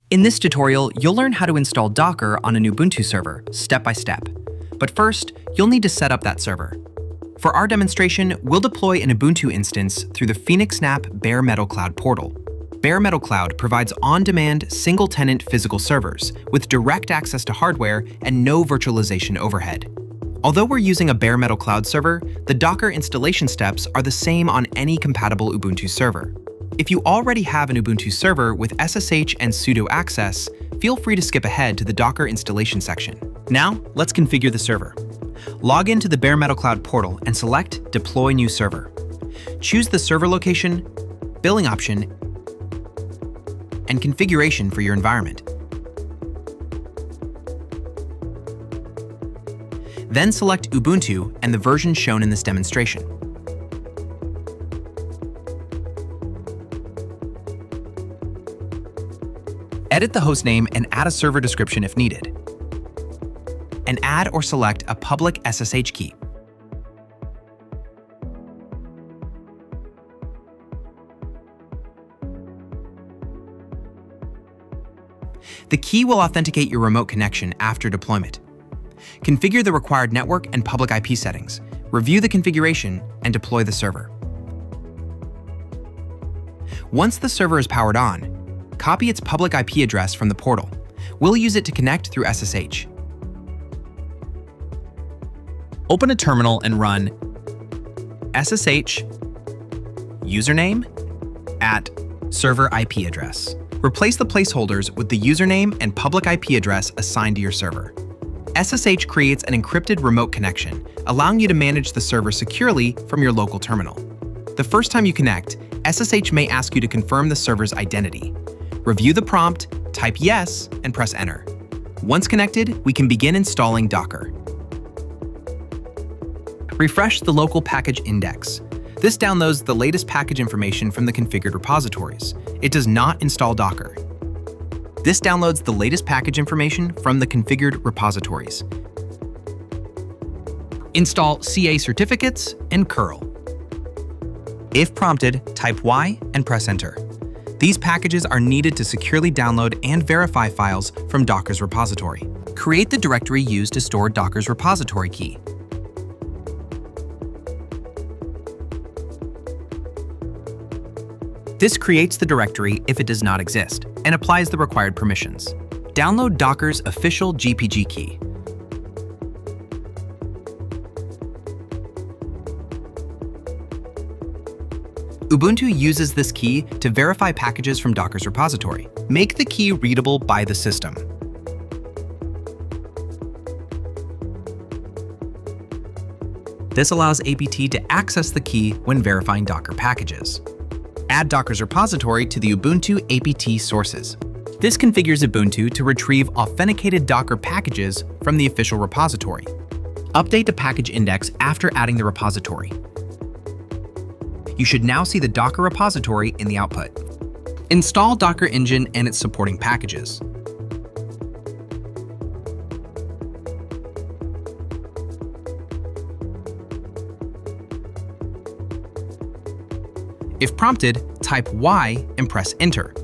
In this tutorial, you'll learn how to install Docker on an Ubuntu server, step by step. But first, you'll need to set up that server. For our demonstration, we'll deploy an Ubuntu instance through the PhoenixSnap Bare Metal Cloud portal. Bare Metal Cloud provides on-demand, single-tenant physical servers with direct access to hardware and no virtualization overhead. Although we're using a Bare Metal Cloud server, the Docker installation steps are the same on any compatible Ubuntu server. If you already have an Ubuntu server with SSH and sudo access, feel free to skip ahead to the Docker installation section. Now, let's configure the server. Log into the Bare Metal Cloud portal and select Deploy New Server. Choose the server location, billing option, and configuration for your environment. Then select Ubuntu and the version shown in this demonstration. Edit the hostname and add a server description if needed. And add or select a public SSH key. The key will authenticate your remote connection after deployment. Configure the required network and public IP settings, review the configuration, and deploy the server. Once the server is powered on, copy its public IP address from the portal. We'll use it to connect through SSH. Open a terminal and run SSH username at server IP address. Replace the placeholders with the username and public IP address assigned to your server. SSH creates an encrypted remote connection, allowing you to manage the server securely from your local terminal. The first time you connect, SSH may ask you to confirm the server's identity. Review the prompt, type yes, and press enter. Once connected, we can begin installing Docker. Refresh the local package index. This downloads the latest package information from the configured repositories. It does not install Docker. This downloads the latest package information from the configured repositories. Install CA certificates and curl. If prompted, type Y and press enter. These packages are needed to securely download and verify files from Docker's repository. Create the directory used to store Docker's repository key. This creates the directory if it does not exist and applies the required permissions. Download Docker's official GPG key. Ubuntu uses this key to verify packages from Docker's repository. Make the key readable by the system. This allows APT to access the key when verifying Docker packages. Add Docker's repository to the Ubuntu APT sources. This configures Ubuntu to retrieve authenticated Docker packages from the official repository. Update the package index after adding the repository. You should now see the Docker repository in the output. Install Docker Engine and its supporting packages. If prompted, type Y and press enter.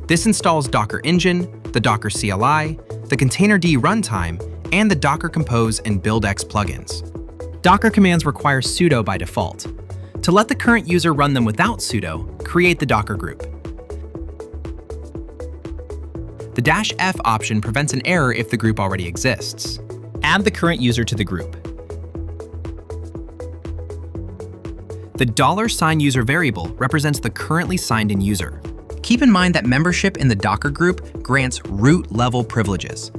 This installs Docker Engine, the docker-ce-cli, the containerd runtime, and the Docker Compose and buildx plugins. Docker commands require sudo by default. To let the current user run them without sudo, create the Docker group. The -F option prevents an error if the group already exists. Add the current user to the group. The $user variable represents the currently signed-in user. Keep in mind that membership in the Docker group grants root-level privileges.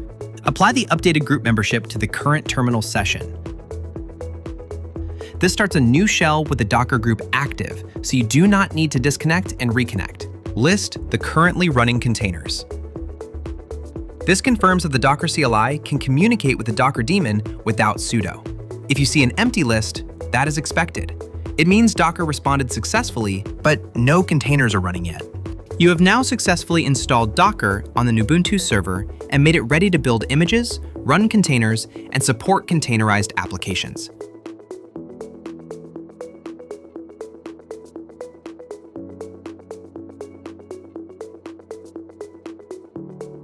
Apply the updated group membership to the current terminal session. This starts a new shell with the Docker group active, so you do not need to disconnect and reconnect. List the currently running containers. This confirms that the docker-ce-cli can communicate with the Docker daemon without sudo. If you see an empty list, that is expected. It means Docker responded successfully, but no containers are running yet. You have now successfully installed Docker on the Ubuntu server and made it ready to build images, run containers, and support containerized applications.